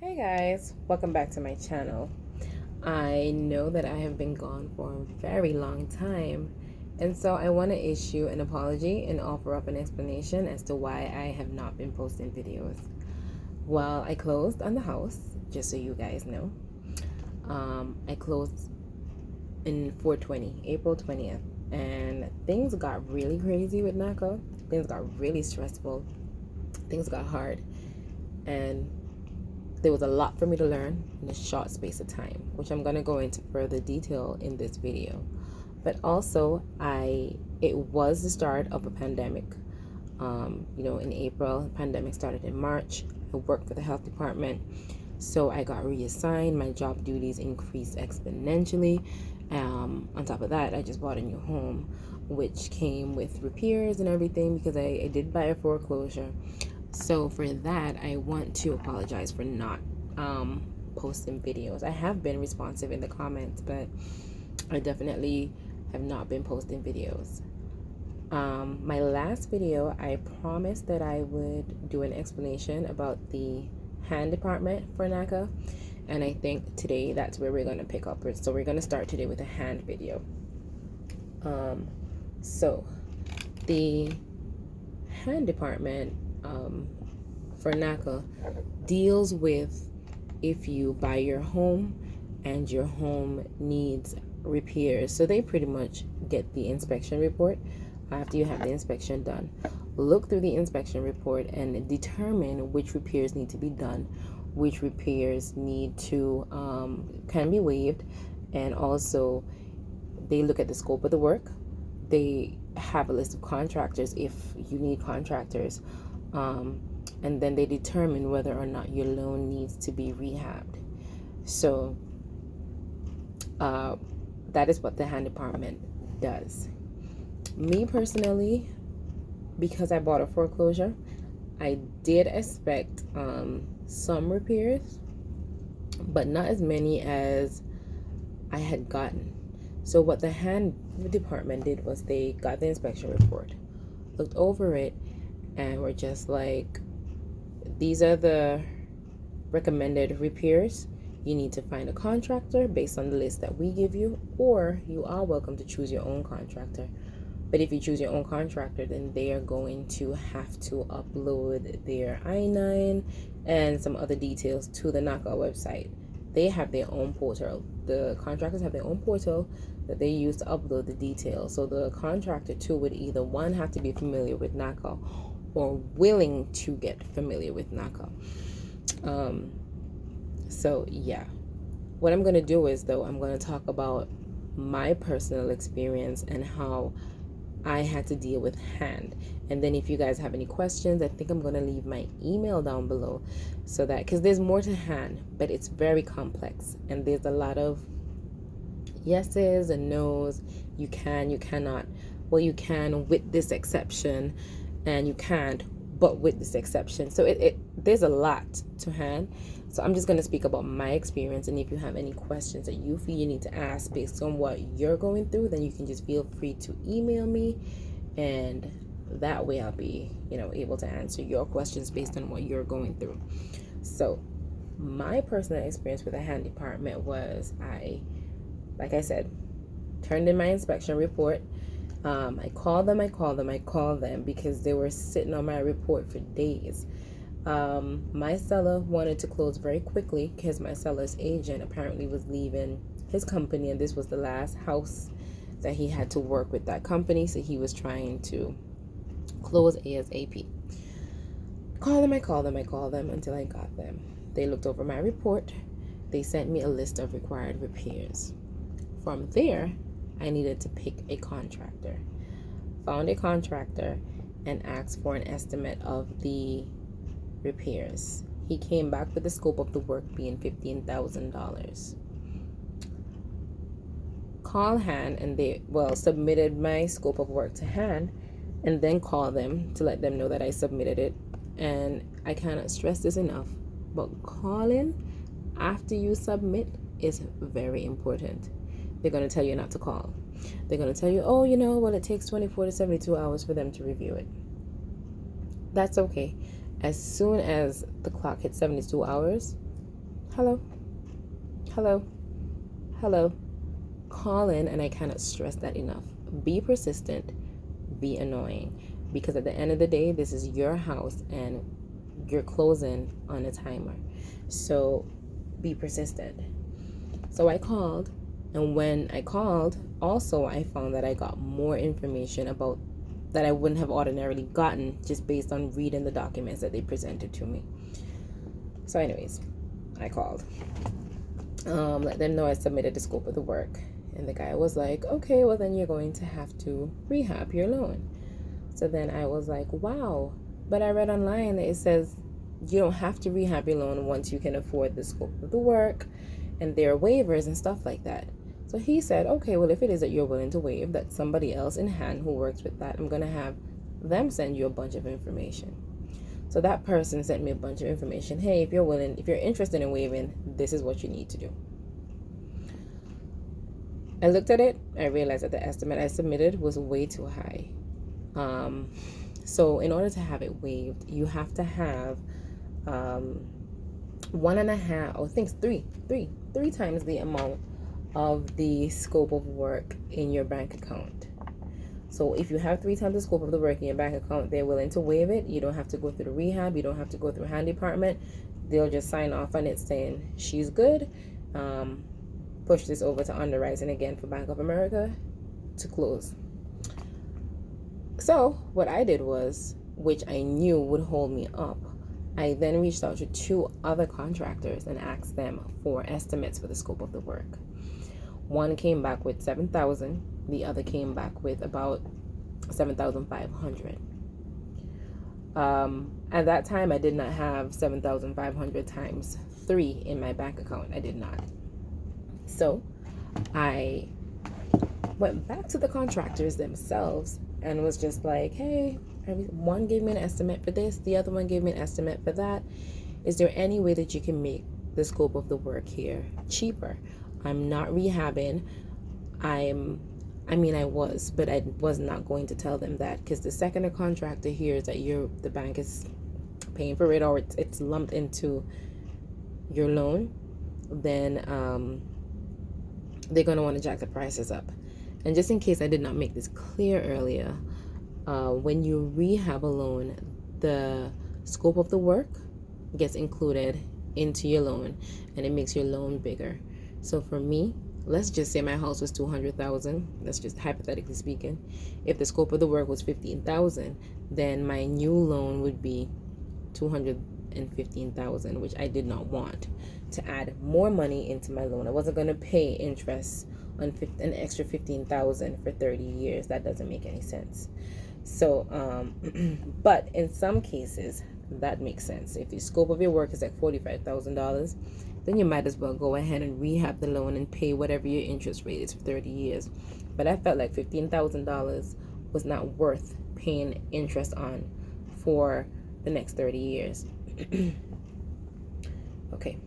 Hey guys, welcome back to my channel. I know that I have been gone for a very long time, and so I want to issue an apology and offer up an explanation as to why I have not been posting videos. Well, I closed on the house, just so you guys know. I closed in 420, April 20th, and things got really crazy with NACA. Things got really stressful. Things got hard, and there was a lot for me to learn in a short space of time, which I'm going to go into further detail in this video. But also, it was the start of a pandemic. In April, the pandemic started in March. I worked for the health department, so I got reassigned. My job duties increased exponentially. On top of that, I just bought a new home, which came with repairs and everything because I did buy a foreclosure. So for that, I want to apologize for not posting videos. I have been responsive in the comments, but I definitely have not been posting videos. My last video, I promised that I would do an explanation about the hand department for NACA, and I think today that's where we're going to pick up. So we're going to start today with a hand video. So the hand department for NACA deals with if you buy your home and your home needs repairs. So they pretty much get the inspection report after you have the inspection done. Look through the inspection report and determine which repairs need to be done, which repairs need to can be waived, and also they look at the scope of the work. They have a list of contractors if you need contractors, and then they determine whether or not your loan needs to be rehabbed. So that is what the hand department does. Me personally, because I bought a foreclosure, I did expect some repairs, but not as many as I had gotten. So what the hand department did was they got the inspection report, looked over it, and were just like, these are the recommended repairs. You need to find a contractor based on the list that we give you, or you are welcome to choose your own contractor. But if you choose your own contractor, then they are going to have to upload their I-9 and some other details to the NACA website. They have their own portal. The contractors have their own portal that they use to upload the details. So the contractor too would either one have to be familiar with NACA or willing to get familiar with NACA. So yeah, what I'm going to do is, though, I'm going to talk about my personal experience and how I had to deal with hand. And then if you guys have any questions, I think I'm going to leave my email down below, so that, because there's more to hand, but it's very complex and there's a lot of yeses and nos. You can, you cannot. Well, you can with this exception, and you can't but with this exception. So there's a lot to hand. So I'm just going to speak about my experience, and if you have any questions that you feel you need to ask based on what you're going through, then you can just feel free to email me, and that way I'll be able to answer your questions based on what you're going through. So my personal experience with the hand department was, like I said, turned in my inspection report. I called them because they were sitting on my report for days. My seller wanted to close very quickly because my seller's agent apparently was leaving his company, and this was the last house that he had to work with that company, so he was trying to close ASAP. Call them until I got them. They looked over my report. They sent me a list of required repairs. From there, I needed to pick a contractor. Found a contractor and asked for an estimate of the repairs. He came back with the scope of the work being $15,000. Call hand, and they submitted my scope of work to hand, and then call them to let them know that I submitted it. And I cannot stress this enough, but calling after you submit is very important. They're going to tell you not to call. They're going to tell you, it takes 24 to 72 hours for them to review it. That's okay. As soon as the clock hits 72 hours, hello, hello, hello. Call in, and I cannot stress that enough. Be persistent, be annoying, because at the end of the day, this is your house and you're closing on a timer. So be persistent. So I called, and when I called, also I found that I got more information about that I wouldn't have ordinarily gotten just based on reading the documents that they presented to me. So anyways, I called. Let them know I submitted the scope of the work. And the guy was like, okay, well then you're going to have to rehab your loan. So then I was like, wow, but I read online that it says you don't have to rehab your loan once you can afford the scope of the work, and there are waivers and stuff like that. So he said, okay, well if it is that you're willing to waive, that somebody else in hand who works with that, I'm going to have them send you a bunch of information. So that person sent me a bunch of information. Hey, if you're interested in waiving, this is what you need to do. I looked at it. I realized that the estimate I submitted was way too high. So in order to have it waived, you have to have 1.5, or I think three times the amount of the scope of work in your bank account. So if you have 3 times the scope of the work in your bank account, they're willing to waive it. You don't have to go through the rehab. You don't have to go through hand department. They'll just sign off on it saying she's good. Push this over to underwriting again for Bank of America to close. So what I did was, which I knew would hold me up, I then reached out to 2 other contractors and asked them for estimates for the scope of the work. One came back with $7,000. The other came back with about $7,500. At that time, I did not have $7,500 times 3 in my bank account. I did not. So I went back to the contractors themselves and was just like, hey, one gave me an estimate for this, the other one gave me an estimate for that. Is there any way that you can make the scope of the work here cheaper? I'm not rehabbing. I was, but I was not going to tell them that, because the second a contractor hears that the bank is paying for it, or it's lumped into your loan, then they're going to want to jack the prices up. And just in case I did not make this clear earlier, when you rehab a loan, the scope of the work gets included into your loan, and it makes your loan bigger. So for me, let's just say my house was $200,000. That's just hypothetically speaking. If the scope of the work was $15,000, then my new loan would be $215,000, which I did not want to add more money into my loan. I wasn't going to pay interest on an extra $15,000 for 30 years. That doesn't make any sense. So, but in some cases, that makes sense. If the scope of your work is like $45,000, then you might as well go ahead and rehab the loan and pay whatever your interest rate is for 30 years. But I felt like $15,000 was not worth paying interest on for the next 30 years. Okay,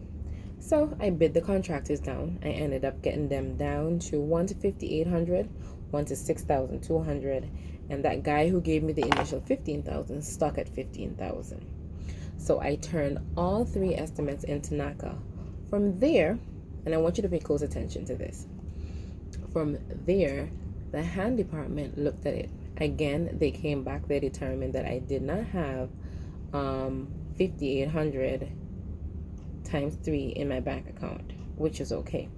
so I bid the contractors down. I ended up getting them down to one to $5,800, one to $6,200, and that guy who gave me the initial $15,000 stuck at $15,000. So I turned all 3 estimates into NACA. From there, and I want you to pay close attention to this. From there, the hand department looked at it. Again, they came back. They determined that I did not have $5,800 times 3 in my bank account, which is okay.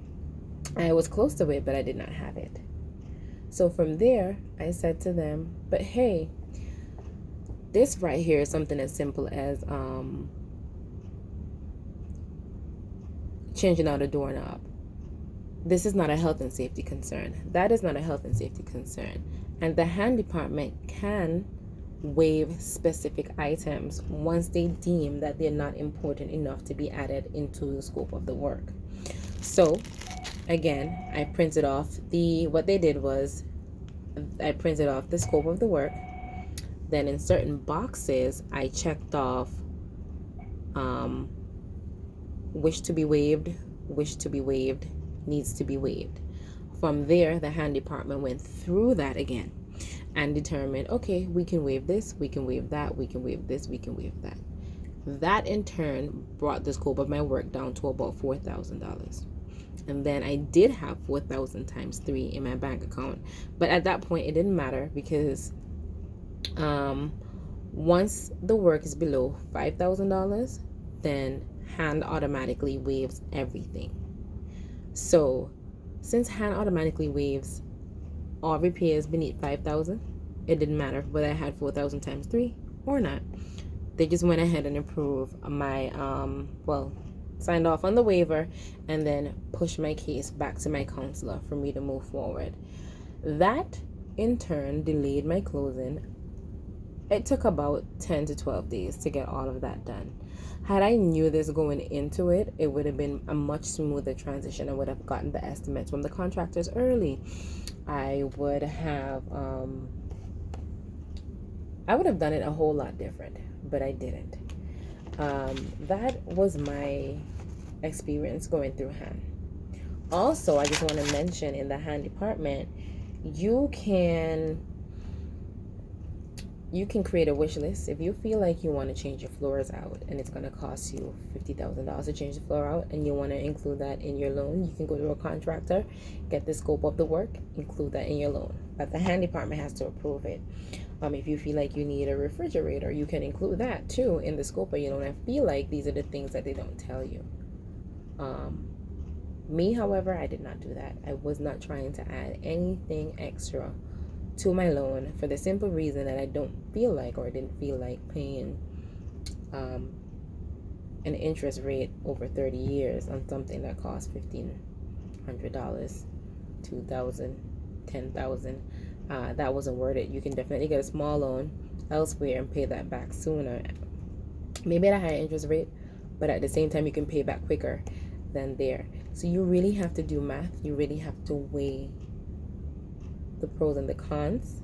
I was close to it, but I did not have it. So from there, I said to them, but hey, this right here is something as simple as changing out a doorknob. This is not a health and safety concern. That is not a health and safety concern. And the hand department can waive specific items once they deem that they're not important enough to be added into the scope of the work. So again, I printed off what they did was I printed off the scope of the work. Then in certain boxes, I checked off wish to be waived, wish to be waived, needs to be waived. From there, the hand department went through that again and determined, okay, we can waive this, we can waive that, we can waive this, we can waive that. That in turn brought the scope of my work down to about $4,000. And then I did have 4,000 times 3 in my bank account. But at that point, it didn't matter because once the work is below $5,000, then hand automatically waives everything. So since hand automatically waives all repairs beneath 5,000, it didn't matter whether I had 4,000 times 3 or not. They just went ahead and approved my signed off on the waiver and then pushed my case back to my counselor for me to move forward. That in turn delayed my closing. It took about 10 to 12 days to get all of that done. Had I knew this going into it, it would have been a much smoother transition. I would have gotten the estimates from the contractors early. I would have done it a whole lot different, but I didn't. That was my experience going through hand. Also, I just want to mention in the hand department, you can create a wish list. If you feel like you want to change your floors out and it's going to cost you $50,000 to change the floor out and you want to include that in your loan, you can go to a contractor, get the scope of the work, include that in your loan. But the hand department has to approve it. If you feel like you need a refrigerator, you can include that too in the scope, but you don't feel like these are the things that they don't tell you. Me, however, I did not do that. I was not trying to add anything extra to my loan for the simple reason that I didn't feel like paying an interest rate over 30 years on something that costs $1,500, $2,000, $10,000. That wasn't worth it. You can definitely get a small loan elsewhere and pay that back sooner, maybe at a higher interest rate, but at the same time you can pay back quicker than there. So you really have to do math. You really have to weigh the pros and the cons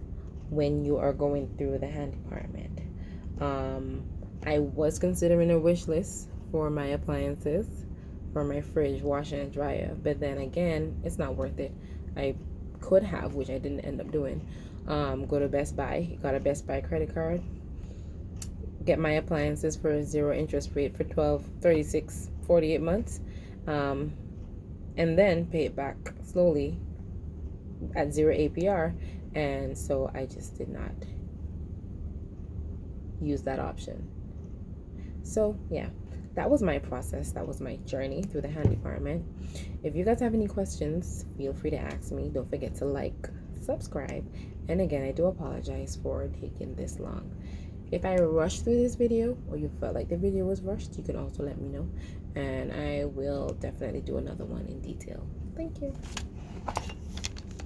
when you are going through the hand department. I was considering a wish list for my appliances, for my fridge, washer, and dryer, but then again, it's not worth it. I could have, which I didn't end up doing, go to Best Buy, got a Best Buy credit card, get my appliances for a 0 interest rate for 12, 36, 48 months, and then pay it back slowly at 0 APR. And so I just did not use that option. So yeah, that was my process. That was my journey through the hand department. If you guys have any questions, feel free to ask me. Don't forget to like, subscribe, and again, I do apologize for taking this long. If I rushed through this video or you felt like the video was rushed, you can also let me know, and I will definitely do another one in detail. Thank you.